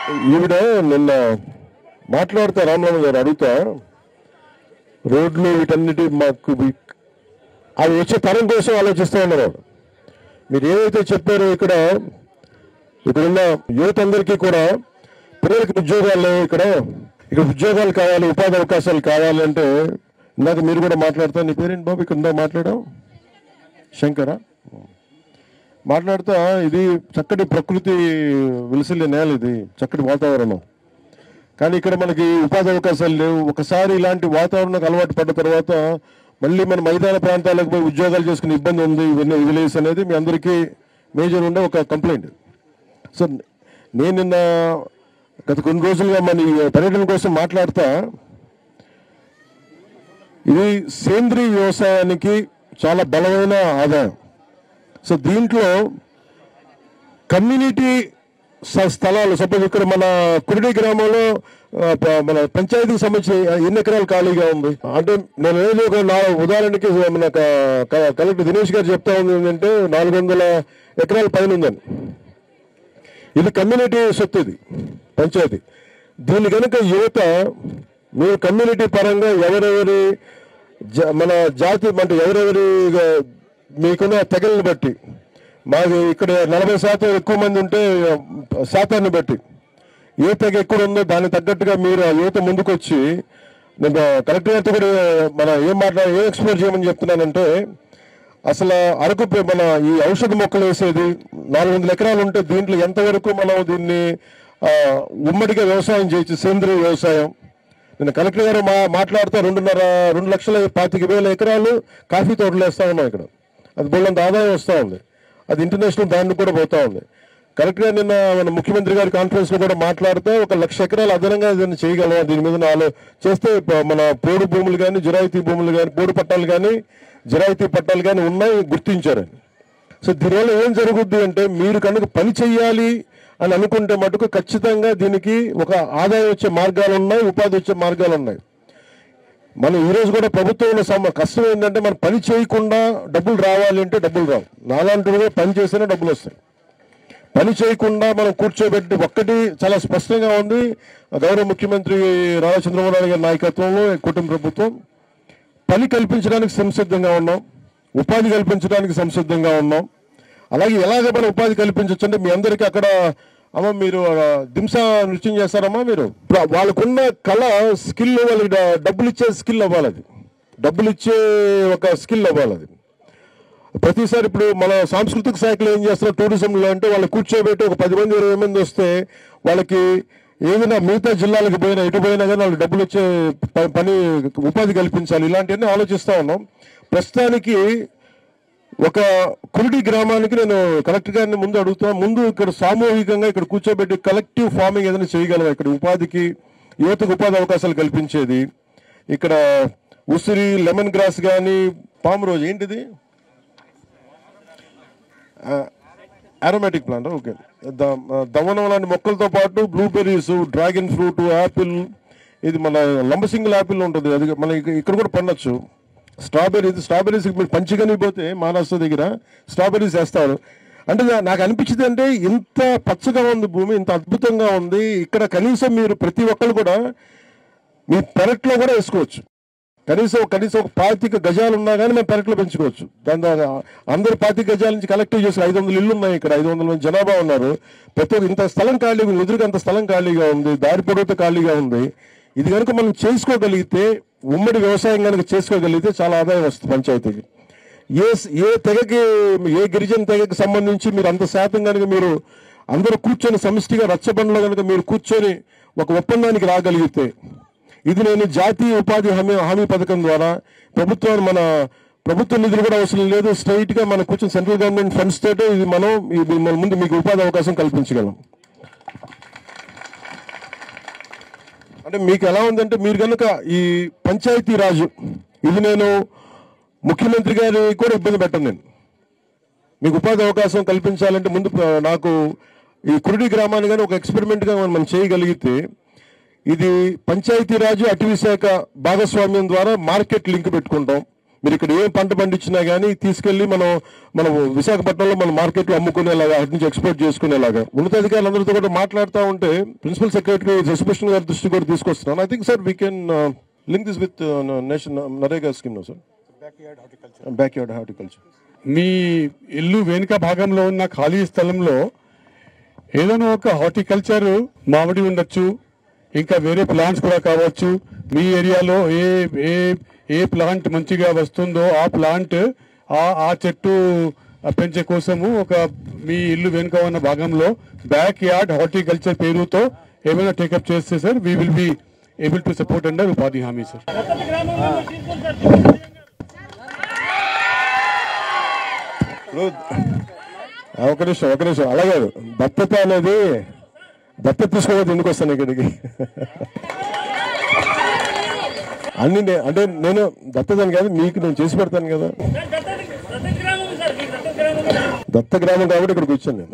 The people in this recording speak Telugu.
ఈవిడ నిన్న మాట్లాడుతా రామరావు గారు అడుగుతా రోడ్లు వీటన్నిటి మాకు అది వచ్చే తరం కోసం ఆలోచిస్తూ ఉన్నారు. మీరు ఏదైతే చెప్పారో ఇక్కడున్న యువత అందరికీ కూడా పిల్లలకి ఉద్యోగాలు లేవు, ఇక్కడ ఉద్యోగాలు కావాలి, ఉపాధి అవకాశాలు కావాలంటే ఇందాక మీరు కూడా మాట్లాడతా. నీ పేరేంటి బాబు? ఇక్కడ ఇందాక మాట్లాడాం శంకరా. మాట్లాడుతా ఇది చక్కటి ప్రకృతి విలసిల్లే నేల, ఇది చక్కటి వాతావరణం. కానీ ఇక్కడ మనకి ఉపాధి అవకాశాలు లేవు. ఒకసారి ఇలాంటి వాతావరణానికి అలవాటు పడ్డ తర్వాత మళ్ళీ మన మైదాన ప్రాంతాలకు పోయి ఉద్యోగాలు చేసుకునే ఇబ్బంది ఉంది. ఇవన్నీ వదిలేసి అనేది మీ అందరికీ మేజర్ ఉండే ఒక కంప్లైంట్. సో నేను నిన్న గత కొన్ని రోజులుగా మన పర్యటన కోసం మాట్లాడుతా, ఇది సేంద్రీయ వ్యవసాయానికి చాలా బలమైన ఆదాయం. సో దీంట్లో కమ్యూనిటీ స్థలాలు, సపోజ్ ఇక్కడ మన కురిడి గ్రామంలో మన పంచాయతీకి సంబంధించి ఎన్ని ఎకరాలు ఖాళీగా ఉంది అంటే, నేను ఏదో ఒక ఉదాహరణకి మన కలెక్టర్ దినేష్ గారు చెప్తా ఉంది ఏంటంటే 400 ఎకరాల పైన ఉందని. ఇది కమ్యూనిటీ సొత్తు, ఇది పంచాయతీ. దీని కనుక యువత మీరు కమ్యూనిటీ పరంగా ఎవరెవరి మన జాతి అంటే ఎవరెవరి మీకున్న తెగలను బట్టి, మాకు ఇక్కడ 40% ఎక్కువ మంది ఉంటే శాతాన్ని బట్టి ఏ తెగ ఎక్కువ ఉందో దానికి తగ్గట్టుగా మీరు ఆ యువత ముందుకు వచ్చి, నేను కలెక్టర్ గారితో కూడా ఏం ఎక్స్ప్లోర్ చేయమని చెప్తున్నానంటే, అసలు అరకు మన ఈ ఔషధ మొక్కలు వేసేది 400 ఎకరాలు ఉంటే దీంట్లో ఎంతవరకు మనం దీన్ని ఉమ్మడిగా వ్యవసాయం చేయొచ్చు, సేంద్రీయ వ్యవసాయం. నేను కలెక్టర్ గారు మాట్లాడుతూ 2,25,000 ఎకరాలు కాఫీ తోటలు వేస్తా ఉన్నాం ఇక్కడ. అది బోళ్ళంత ఆదాయం వస్తూ ఉంది. అది ఇంటర్నేషనల్ బ్రాండ్ కూడా పోతా ఉంది. కరెక్ట్గా నిన్న మన ముఖ్యమంత్రి గారి కాన్ఫరెన్స్లో కూడా మాట్లాడితే 1,00,000 ఎకరాలు అదనంగా దీన్ని చేయగలం. దీని మీద చేస్తే మన పోడు భూములు కానీ, జిరాయితీ భూములు కానీ, పోడు పట్టాలు కానీ, జిరాయితీ పట్టాలు కానీ ఉన్నాయి, గుర్తించారని. సో దీనివల్ల ఏం జరుగుద్ది అంటే, మీరు కనుక పని చెయ్యాలి అని అనుకుంటే మటుకు ఖచ్చితంగా దీనికి ఒక ఆదాయం వచ్చే మార్గాలు ఉన్నాయి, ఉపాధి వచ్చే మార్గాలు ఉన్నాయి. మనం ఈరోజు కూడా ప్రభుత్వంలో కష్టం ఏంటంటే, మనం పని చేయకుండా డబ్బులు రావాలి అంటే డబ్బులు రావు. నాలాంటి పని చేస్తేనే డబ్బులు వస్తాయి. పని చేయకుండా మనం కూర్చోబెట్టి ఒక్కటి చాలా స్పష్టంగా ఉంది. గౌరవ ముఖ్యమంత్రి నారా చంద్రబాబు నాయుడు గారి నాయకత్వంలో కుటుంబ ప్రభుత్వం పని కల్పించడానికి సంసిద్ధంగా ఉన్నాం, ఉపాధి కల్పించడానికి సంసిద్ధంగా ఉన్నాం. అలాగే ఎలాగ మనం ఉపాధి కల్పించవచ్చు అంటే, మీ అందరికీ అక్కడ అమ్మ మీరు దింసా నృత్యం చేస్తారమ్మా, మీరు వాళ్ళకున్న కళ స్కిల్, వాళ్ళకి డబ్బులు ఇచ్చే స్కిల్ అవ్వాలి, అది డబ్బులు ఇచ్చే ఒక స్కిల్ అవ్వాలి. అది ప్రతిసారి ఇప్పుడు మన సాంస్కృతిక శాఖలో ఏం చేస్తున్నారు టూరిజంలో అంటే, వాళ్ళు కూర్చోబెట్టి ఒక 10 మంది 20 మంది వస్తే వాళ్ళకి ఏదైనా మిగతా జిల్లాలకు పోయినా ఎటు పోయినా కానీ వాళ్ళకి డబ్బులు వచ్చే పని ఉపాధి కల్పించాలి. ఇలాంటివన్నీ ఆలోచిస్తూ ఉన్నాం. ప్రస్తుతానికి ఒక కురిడి గ్రామానికి నేను కలెక్టర్ గారిని ముందు అడుగుతున్నా, ముందు ఇక్కడ సామూహికంగా ఇక్కడ కూర్చోబెట్టి కలెక్టివ్ ఫార్మింగ్ ఏదైనా చేయగలం, ఇక్కడ ఉపాధికి యువతకు ఉపాధి అవకాశాలు కల్పించేది. ఇక్కడ ఉసిరి, లెమన్ గ్రాస్ కానీ, పామ్ రోజు ఏంటిది అరోమాటిక్ ప్లాంట్, ఓకే, దమనం లాంటి మొక్కలతో పాటు బ్లూబెర్రీస్, డ్రాగన్ ఫ్రూట్, యాపిల్, ఇది మన లంబసింగిల్ యాపిల్ ఉంటుంది, అది మన ఇక్కడ కూడా పండొచ్చు. స్ట్రాబెర్రీస్ మీరు పంచిగని పోతే మహారాష్ట్ర దగ్గర స్ట్రాబెర్రీస్ వేస్తారు. అంటే నాకు అనిపించింది అంటే, ఇంత పచ్చగా ఉంది భూమి, ఇంత అద్భుతంగా ఉంది ఇక్కడ, కనీసం మీరు ప్రతి ఒక్కరు కూడా మీ పెరట్లో కూడా వేసుకోవచ్చు. కనీసం ఒక 25 గజాలు ఉన్నా కానీ మేము పెరట్లో పెంచుకోవచ్చు. దాని ద్వారా అందరూ 25 గజాల నుంచి కలెక్టివ్ చేసి 500 ఇళ్ళు ఉన్నాయి ఇక్కడ, 500 మంది జనాభా ఉన్నారు. ప్రతి ఒక్క ఇంత స్థలం ఖాళీగా ఉంది, ఎదురుగా అంత స్థలం ఖాళీగా ఉంది, దారి పొడవుతో ఖాళీగా ఉంది. ఇది కనుక మనం చేసుకోగలిగితే, ఉమ్మడి వ్యవసాయం కనుక చేసుకోగలిగితే చాలా ఆదాయం వస్తుంది పంచాయతీకి. ఏ తెగకి, ఏ గిరిజన తెగకి సంబంధించి మీరు అంత శాతం కనుక మీరు అందరూ కూర్చొని సమిష్టిగా రచ్చబండలో కనుక మీరు కూర్చొని ఒక ఒప్పందానికి రాగలిగితే, ఇది నేను జాతీయ ఉపాధి హామీ పథకం ద్వారా మన ప్రభుత్వ నిధులు కూడా అవసరం లేదు, స్ట్రైట్ గా మన కూర్చొని సెంట్రల్ గవర్నమెంట్ ఫండ్స్ తోటే ఇది మన ముందు మీకు ఉపాధి అవకాశం కల్పించగలం. అంటే మీకు ఎలా ఉందంటే, మీరు కనుక ఈ పంచాయతీ రాజు, ఇది నేను ముఖ్యమంత్రి గారి కూడా ఇబ్బంది పెట్టను. నేను మీకు ఉపాధి అవకాశం కల్పించాలంటే ముందు నాకు ఈ కురిడి గ్రామాన్ని కానీ ఒక ఎక్స్పెరిమెంట్గా మనం చేయగలిగితే, ఇది పంచాయతీరాజు అటవీ శాఖ భాగస్వామ్యం ద్వారా మార్కెట్ లింక్ పెట్టుకుంటాం. మీరు ఇక్కడ ఏం పంట పండించినా కానీ తీసుకెళ్లి మనం విశాఖపట్నంలో మన మార్కెట్లో అమ్ముకునేలాగా, అటు నుంచి ఎక్స్పోర్ట్ చేసుకునేలాగా ఉన్నతాధికారులందరితో కూడా మాట్లాడుతూ ఉంటే ప్రిన్సిపల్ సెక్రటరీ శశిభూషణ్ గారి దృష్టి కూడా తీసుకొస్తున్నాను. I think sir we can link this with nation NREGA scheme no sir. Backyard horticulture. మీ ఇల్లు వెనుక భాగంలో ఉన్న ఖాళీ స్థలంలో ఏదైనా ఒక హార్టికల్చర్ మామిడి ఉండొచ్చు, ఇంకా వేరే ప్లాంట్స్ కూడా కావచ్చు. మీ ఏరియాలో ఏ ప్లాంట్ మంచిగా వస్తుందో ఆ ప్లాంట్ ఆ చెట్టు పెంచే కోసము ఒక మీ ఇల్లు వెనుక ఉన్న భాగంలో బ్యాక్ యార్డ్ హార్టికల్చర్ పేరుతో ఏమైనా టేకప్ చేస్తే sir we will be able to support under ఉపాధి హామీ సార్. ఒక నిమిషం అలాగే దత్తత అనేది దత్తత తీసుకోవద్దు. ఎందుకు వస్తాను ఇక్కడికి అన్ని అంటే నేను దత్తతని కాదు, మీకు నేను చేసి పెడతాను కదా. దత్త గ్రామం కాబట్టి ఇక్కడికి వచ్చాను నేను.